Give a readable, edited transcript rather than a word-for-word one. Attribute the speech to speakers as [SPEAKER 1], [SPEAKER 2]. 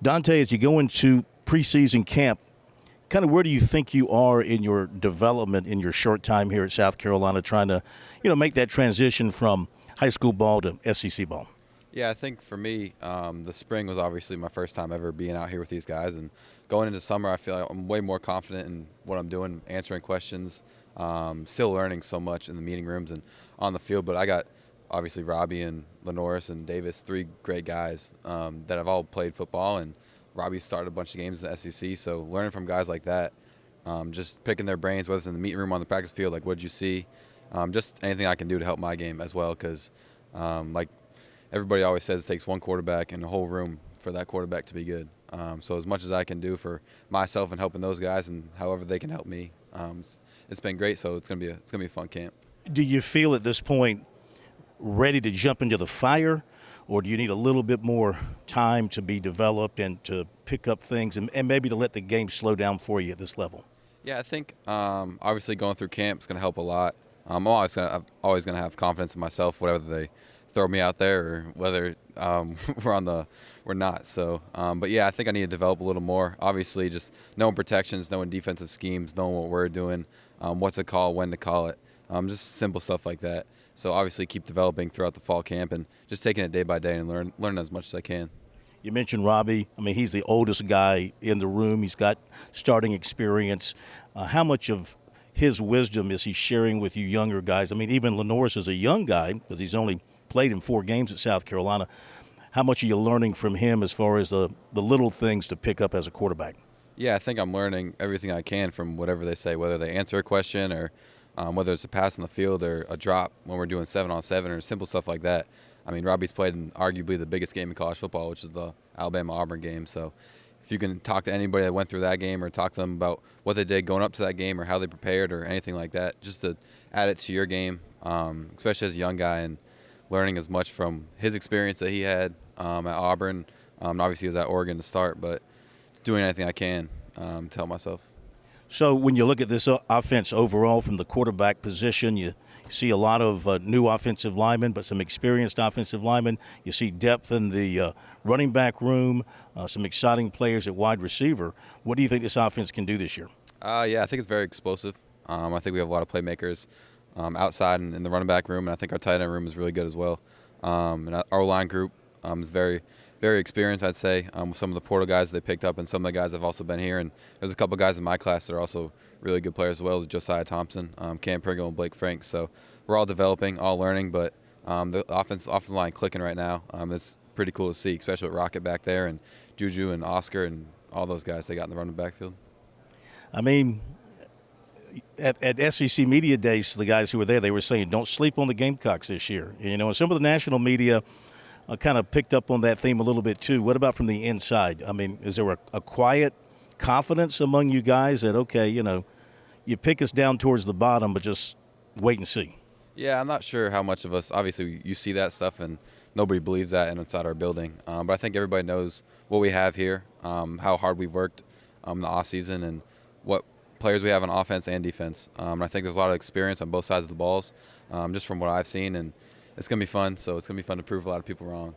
[SPEAKER 1] Dante, as you go into preseason camp, kind of where do you think you are in your development in your short time here at South Carolina, trying to, make that transition from high school ball to SEC ball?
[SPEAKER 2] Yeah, I think for me, the spring was obviously my first time ever being out here with these guys. And going into summer, I feel like I'm way more confident in what I'm doing, answering questions, still learning so much in the meeting rooms and on the field. But I got obviously Robbie and Lenoris and Davis, three great guys that have all played football. And Robbie started a bunch of games in the SEC. So learning from guys like that, just picking their brains, whether it's in the meeting room, on the practice field, like what did you see? Just anything I can do to help my game as well, because like everybody always says it takes one quarterback in the whole room for that quarterback to be good. So as much as I can do for myself and helping those guys, and however they can help me, it's been great. So it's gonna be a fun camp.
[SPEAKER 1] Do you feel at this point ready to jump into the fire, or do you need a little bit more time to be developed and to pick up things and maybe to let the game slow down for you at this level?
[SPEAKER 2] Yeah, I think obviously going through camp is gonna help a lot. I'm always gonna have confidence in myself, whatever they throw me out there, or whether we're not. So, but yeah, I think I need to develop a little more. Obviously, just knowing protections, knowing defensive schemes, knowing what we're doing, what to call, when to call it, just simple stuff like that. So obviously, keep developing throughout the fall camp and just taking it day by day and learn as much as I can.
[SPEAKER 1] You mentioned Robbie. I mean, he's the oldest guy in the room. He's got starting experience. How much of his wisdom is he sharing with you younger guys? I mean, even Lenoris is a young guy because he's only played in 4 games at South Carolina. How much are you learning from him as far as the little things to pick up as a quarterback?
[SPEAKER 2] Yeah, I think I'm learning everything I can from whatever they say, whether they answer a question or whether it's a pass on the field or a drop when we're doing 7-on-7 or simple stuff like that. I mean, Robbie's played in arguably the biggest game in college football, which is the Alabama-Auburn game. So if you can talk to anybody that went through that game or talk to them about what they did going up to that game or how they prepared or anything like that, just to add it to your game, especially as a young guy, and learning as much from his experience that he had at Auburn. Obviously, he was at Oregon to start, but doing anything I can to help myself.
[SPEAKER 1] So when you look at this offense overall from the quarterback position, you see a lot of new offensive linemen, but some experienced offensive linemen. You see depth in the running back room, some exciting players at wide receiver. What do you think this offense can do this year?
[SPEAKER 2] Yeah, I think it's very explosive. I think we have a lot of playmakers outside in the running back room, and I think our tight end room is really good as well. And our line group is very, very experienced, I'd say, with some of the portal guys they picked up, and some of the guys that have also been here. And there's a couple guys in my class that are also really good players as well, as Josiah Thompson, Cam Pringle, and Blake Franks. So we're all developing, all learning, but the offensive line clicking right now. It's pretty cool to see, especially with Rocket back there and Juju and Oscar and all those guys they got in the running backfield.
[SPEAKER 1] I mean, at SEC Media Days, the guys who were there, they were saying, don't sleep on the Gamecocks this year. And some of the national media kind of picked up on that theme a little bit too. What about from the inside? I mean, is there a quiet confidence among you guys that, okay, you pick us down towards the bottom, but just wait and see?
[SPEAKER 2] Yeah, I'm not sure how much of us, obviously you see that stuff and nobody believes that inside our building. But I think everybody knows what we have here, how hard we've worked in the offseason, and what players we have on offense and defense. And I think there's a lot of experience on both sides of the balls, just from what I've seen, and it's going to be fun. So it's going to be fun to prove a lot of people wrong.